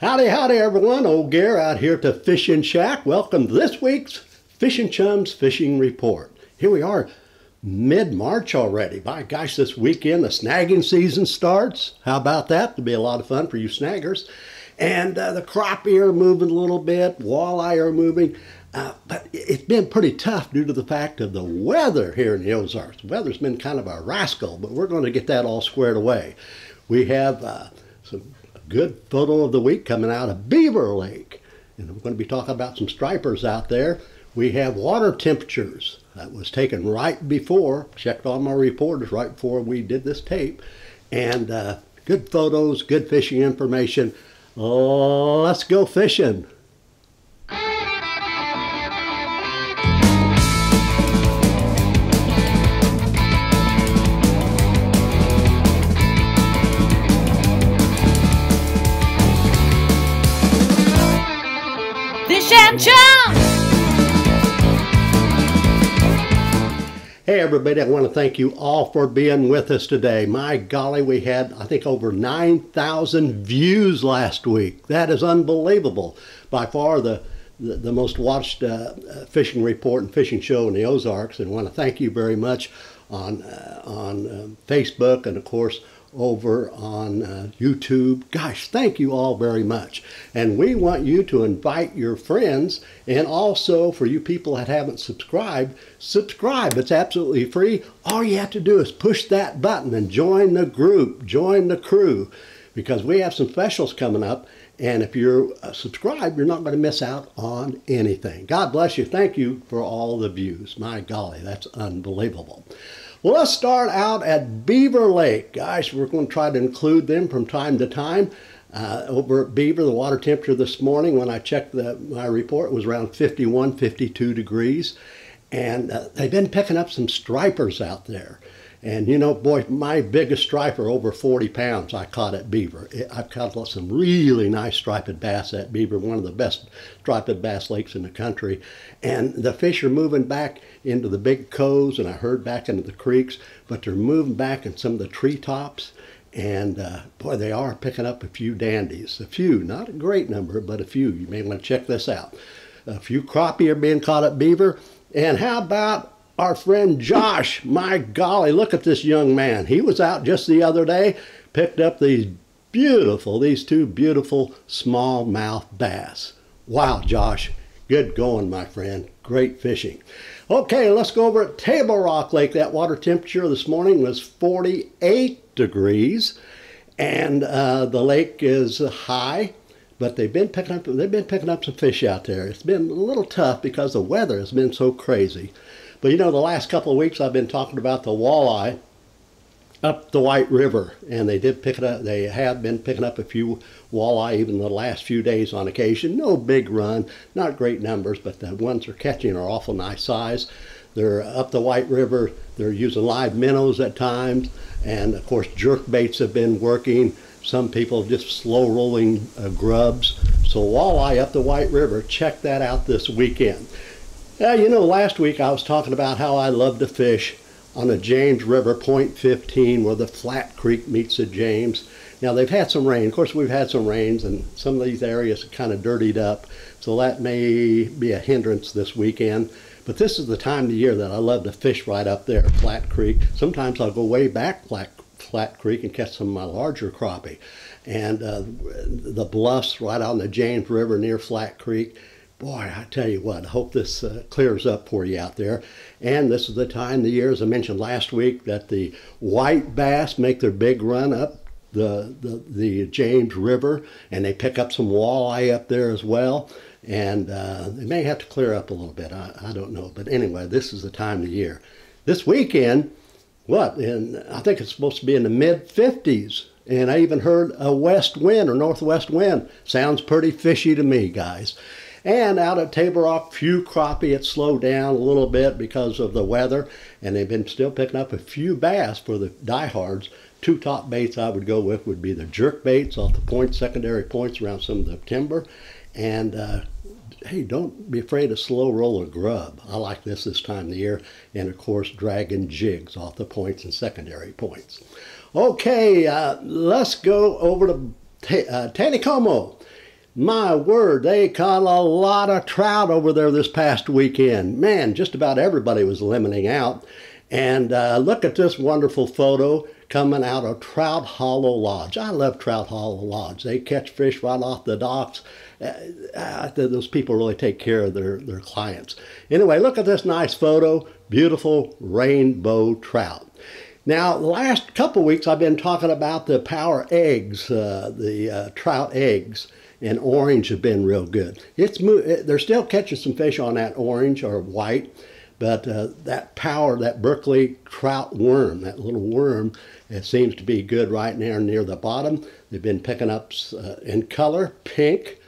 Howdy, howdy everyone. Old Gare out here at the Fishing Shack. Welcome to this week's Fishing Chums Fishing Report. Here we are, mid-March already. By gosh, this weekend the snagging season starts. How about that? It'll be a lot of fun for you snaggers. And the crappie are moving a little bit, walleye are moving. But it's been pretty tough due to the fact of the weather here in the Ozarks. The weather's been kind of a rascal, but we're going to get that all squared away. We have some good photo of the week coming out of Beaver Lake. And we're going to be talking about some stripers out there. We have water temperatures. That was taken right before, checked all my reporters right before we did this tape. And good photos, good fishing information. Let's go fishing. Fish and Chum! Hey everybody, I want to thank you all for being with us today. My golly, we had, I think, over 9,000 views last week. That is unbelievable. By far the most watched fishing report and fishing show in the Ozarks. And I want to thank you very much on Facebook and, of course, over on YouTube. Gosh, thank you all very much. And we want you to invite your friends, and also for you people that haven't subscribed, subscribe. It's absolutely free. All you have to do is push that button and join the group, join the crew, because we have some specials coming up. And if you're subscribed, you're not going to miss out on anything. God bless you. Thank you for all the views. My golly, that's unbelievable. Well, let's start out at Beaver Lake. Guys, we're going to try to include them from time to time. Over at Beaver, the water temperature this morning, when I checked my report, was around 51, 52 degrees. And they've been picking up some stripers out there. And you know, boy, my biggest striper, over 40 pounds, I caught at Beaver. I've caught some really nice striped bass at Beaver, one of the best striped bass lakes in the country. And the fish are moving back into the big coves, and I heard back into the creeks, but they're moving back in some of the treetops. And boy, they are picking up a few dandies. A few, not a great number, but a few. You may want to check this out. A few crappie are being caught at Beaver. And how about our friend Josh? My golly, look at this young man. He was out just the other day, picked up these two beautiful smallmouth bass. Wow, Josh, good going, my friend. Great fishing. Okay, let's go over at Table Rock Lake. That water temperature this morning was 48 degrees, and the lake is high. But they've been picking up some fish out there. It's been a little tough because the weather has been so crazy. But you know, the last couple of weeks I've been talking about the walleye up the White River, and they did pick it up. They have been picking up a few walleye even the last few days on occasion. No big run, not great numbers, but the ones they're catching are awful nice size. They're up the White River. They're using live minnows at times, and of course jerk baits have been working. Some people just slow rolling grubs. So walleye up the White River, check that out this weekend. You know, last week I was talking about how I love to fish on the James River, Point 15, where the Flat Creek meets the James. Now they've had some rain. Of course, we've had some rains, and some of these areas are kind of dirtied up. So that may be a hindrance this weekend. But this is the time of the year that I love to fish right up there, Flat Creek. Sometimes I'll go way back Flat Creek and catch some of my larger crappie. And the bluffs right on the James River near Flat Creek. Boy, I tell you what, I hope this clears up for you out there. And this is the time of the year, as I mentioned last week, that the white bass make their big run up the James River, and they pick up some walleye up there as well. And they may have to clear up a little bit, I don't know. But anyway, this is the time of the year. This weekend, I think it's supposed to be in the mid-50s. And I even heard a west wind or northwest wind. Sounds pretty fishy to me, guys. And out at Table Rock, few crappie. It slowed down a little bit because of the weather, and they've been still picking up a few bass for the diehards. Two top baits I would go with would be the jerk baits off the points, secondary points around some of the timber. And hey, don't be afraid to slow roll a grub. I like this time of the year. And of course, dragging jigs off the points and secondary points. Okay, let's go over to Taneycomo. My word, they caught a lot of trout over there this past weekend. Man, just about everybody was limiting out. And look at this wonderful photo coming out of Trout Hollow Lodge. I love Trout Hollow Lodge. They catch fish right off the docks. Those people really take care of their clients. Anyway, look at this nice photo. Beautiful rainbow trout. Now, the last couple weeks I've been talking about the power eggs, the trout eggs, and orange have been real good. They're still catching some fish on that orange or white, but that power, that Berkeley trout worm, that little worm, it seems to be good right now near the bottom. They've been picking up in color, pink,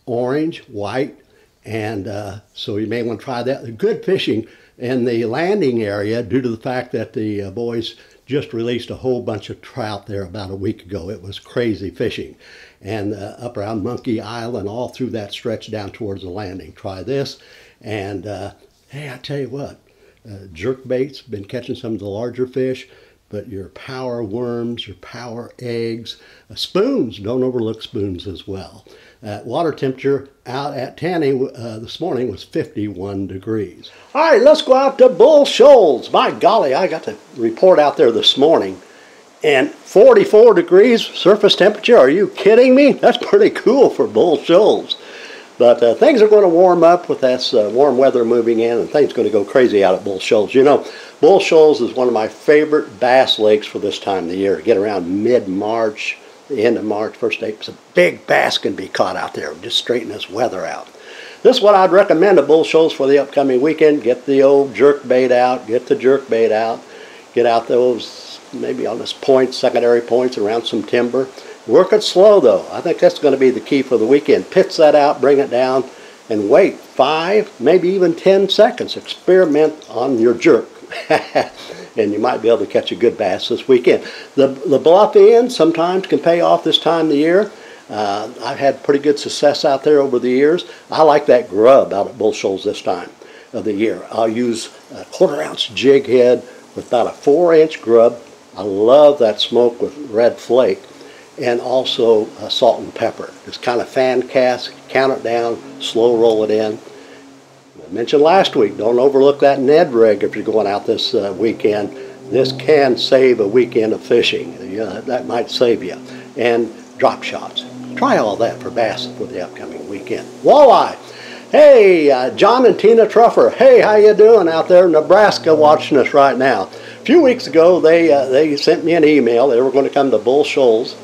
orange, white, and so you may want to try that. Good fishing in the landing area due to the fact that the boys just released a whole bunch of trout there about a week ago. It was crazy fishing. And up around Monkey Island, all through that stretch down towards the landing. Try this. And hey, I tell you what, jerk baits, been catching some of the larger fish, but your power worms, your power eggs, spoons, don't overlook spoons as well. Water temperature out at Taney this morning was 51 degrees. All right, let's go out to Bull Shoals. My golly, I got the report out there this morning. And 44 degrees surface temperature. Are you kidding me? That's pretty cool for Bull Shoals. But things are going to warm up with this warm weather moving in, and things are going to go crazy out at Bull Shoals. You know, Bull Shoals is one of my favorite bass lakes for this time of the year. Get around mid-March, the end of March, first April. Some big bass can be caught out there. Just straighten this weather out. This is what I'd recommend to Bull Shoals for the upcoming weekend. Get the old jerk bait out. Get the jerk bait out. Get out those maybe on this point, secondary points around some timber. Work it slow though. I think that's going to be the key for the weekend. Pitch that out, bring it down, and wait 5, maybe even 10 seconds. Experiment on your jerk. And you might be able to catch a good bass this weekend. The bluff end sometimes can pay off this time of the year. I've had pretty good success out there over the years. I like that grub out at Bull Shoals this time of the year. I'll use a 1/4 ounce jig head with about a 4-inch grub. I love that smoke with red flake, and also salt and pepper. Just kind of fan cast, count it down, slow roll it in. I mentioned last week, don't overlook that Ned rig if you're going out this weekend. This can save a weekend of fishing. That might save you. And drop shots. Try all that for bass for the upcoming weekend. Walleye. Hey, John and Tina Truffer. Hey, how you doing out there in Nebraska watching us right now? A few weeks ago, they sent me an email. They were going to come to Bull Shoals,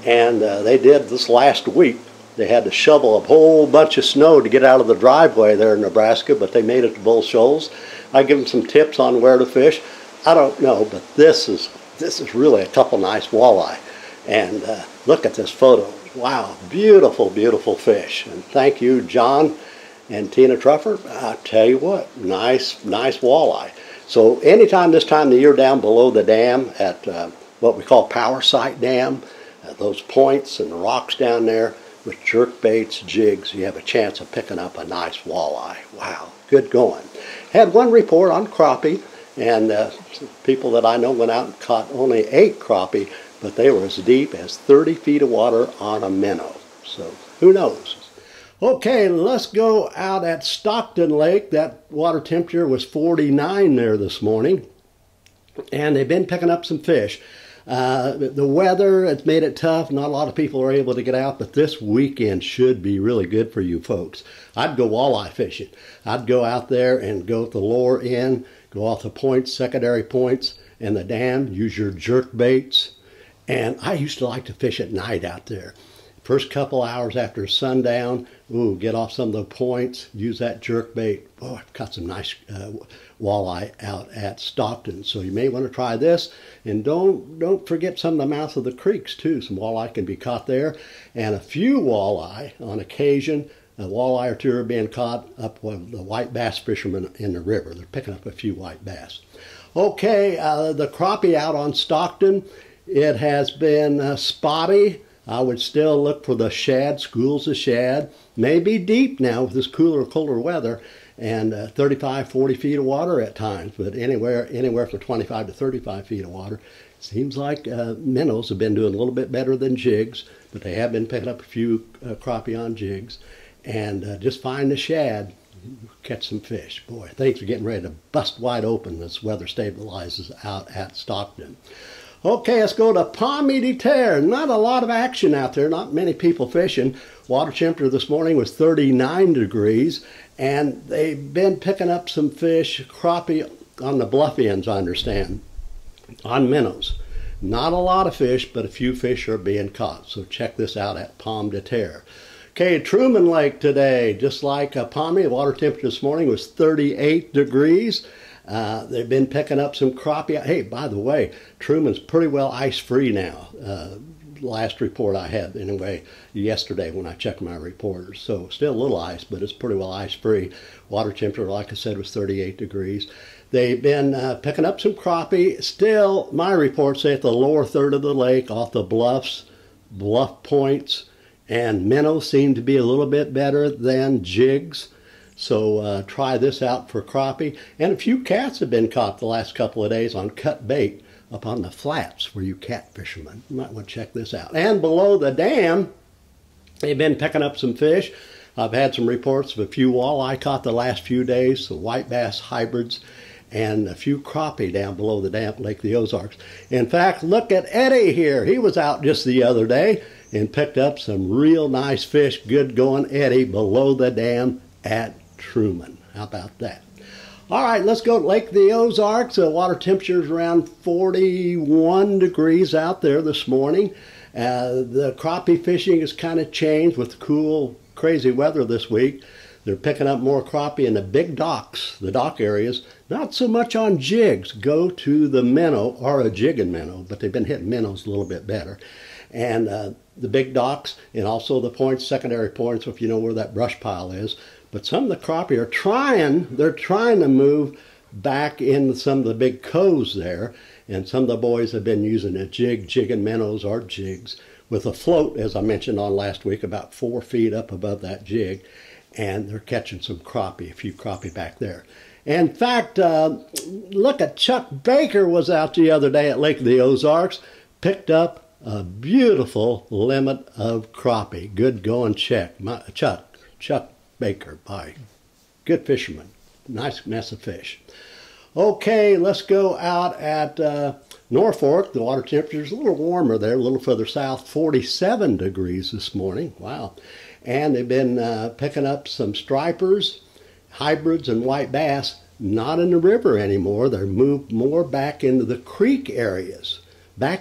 and they did this last week. They had to shovel a whole bunch of snow to get out of the driveway there in Nebraska, but they made it to Bull Shoals. I give them some tips on where to fish. I don't know, but this is really a couple nice walleye. And look at this photo. Wow, beautiful, beautiful fish. And thank you, John and Tina Truffer. I tell you what, nice walleye. So anytime this time of the year down below the dam at what we call Power Site Dam, those points and the rocks down there with jerk baits, jigs, you have a chance of picking up a nice walleye. Wow, good going. Had one report on crappie, and people that I know went out and caught only 8 crappie, but they were as deep as 30 feet of water on a minnow. So who knows? Okay, let's go out at Stockton Lake. That water temperature was 49 there this morning, and they've been picking up some fish. The weather has made it tough. Not a lot of people are able to get out, but this weekend should be really good for you folks. I'd go walleye fishing. I'd go out there and go at the lower end, go off the points, secondary points, and the dam, use your jerk baits. And I used to like to fish at night out there. First couple hours after sundown, get off some of the points, use that jerk bait. Oh, I've caught some nice walleye out at Stockton. So you may want to try this. And don't forget some of the mouths of the creeks too. Some walleye can be caught there. And a few walleye on occasion. A walleye or two are being caught up with the white bass fishermen in the river. They're picking up a few white bass. Okay, the crappie out on Stockton, it has been spotty. I would still look for the shad, schools of shad. Maybe deep now with this cooler, colder weather, and 35, 40 feet of water at times, but anywhere from 25 to 35 feet of water. Seems like minnows have been doing a little bit better than jigs, but they have been picking up a few crappie on jigs. And just find the shad, catch some fish. Boy, things are getting ready to bust wide open as weather stabilizes out at Stockton. Okay, let's go to Pomme de Terre. Not a lot of action out there, not many people fishing. Water temperature this morning was 39 degrees, and they've been picking up some fish, crappie on the bluff ends, I understand, on minnows. Not a lot of fish, but a few fish are being caught. So check this out at Pomme de Terre. Okay, Truman Lake today, just like Pomme, water temperature this morning was 38 degrees. They've been picking up some crappie. Hey, by the way, Truman's pretty well ice-free now. Last report I had, anyway, yesterday when I checked my reporters. So still a little ice, but it's pretty well ice-free. Water temperature, like I said, was 38 degrees. They've been picking up some crappie. Still, my reports say at the lower third of the lake, off the bluffs, bluff points, and minnows seem to be a little bit better than jigs. So try this out for crappie. And a few cats have been caught the last couple of days on cut bait up on the flats for you cat fishermen. You might want to check this out. And below the dam, they've been picking up some fish. I've had some reports of a few walleye caught the last few days, some white bass hybrids, and a few crappie down below the dam, Lake the Ozarks. In fact, look at Eddie here. He was out just the other day and picked up some real nice fish. Good going, Eddie, below the dam at Truman. How about that? All right, let's go to Lake the Ozarks. The water temperature is around 41 degrees out there this morning. The crappie fishing has kind of changed with the cool, crazy weather this week. They're picking up more crappie in the big docks, the dock areas. Not so much on jigs. Go to the minnow or a jig and minnow, but they've been hitting minnows a little bit better. And the big docks and also the points, secondary points, if you know where that brush pile is. But some of the crappie are they're trying to move back in some of the big coves there. And some of the boys have been using a jig and minnows or jigs with a float, as I mentioned on last week, about 4 feet up above that jig. And they're catching some crappie, a few crappie back there. In fact, look at Chuck Baker was out the other day at Lake of the Ozarks, picked up a beautiful limit of crappie. Good going, Chuck Baker, bye. Good fisherman. Nice mess of fish. Okay, let's go out at Norfork. The water temperature is a little warmer there, a little further south, 47 degrees this morning. Wow. And they've been picking up some stripers, hybrids, and white bass. Not in the river anymore. They're moved more back into the creek areas. Boy,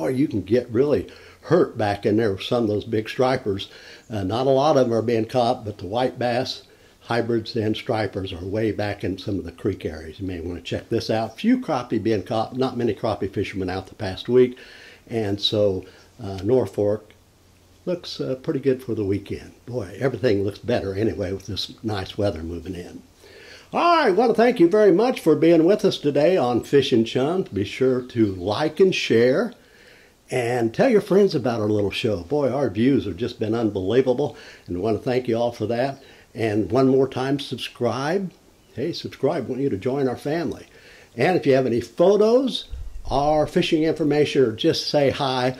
you can get really hurt back in there with some of those big stripers. Not a lot of them are being caught, but the white bass, hybrids, and stripers are way back in some of the creek areas. You may want to check this out. Few crappie being caught, not many crappie fishermen out the past week. And so Norfork looks pretty good for the weekend. Boy, everything looks better anyway with this nice weather moving in. All right, I want to thank you very much for being with us today on Fishing Chums. Be sure to like and share and tell your friends about our little show. Boy, our views have just been unbelievable, and I want to thank you all for that. And one more time, subscribe. Hey, subscribe. I want you to join our family. And if you have any photos or fishing information or just say hi,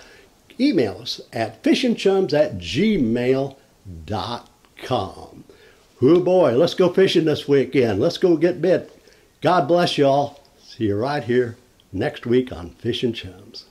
email us at fishingchums@gmail.com. Oh boy, let's go fishing this weekend. Let's go get bit. God bless y'all. See you right here next week on Fishing Chums.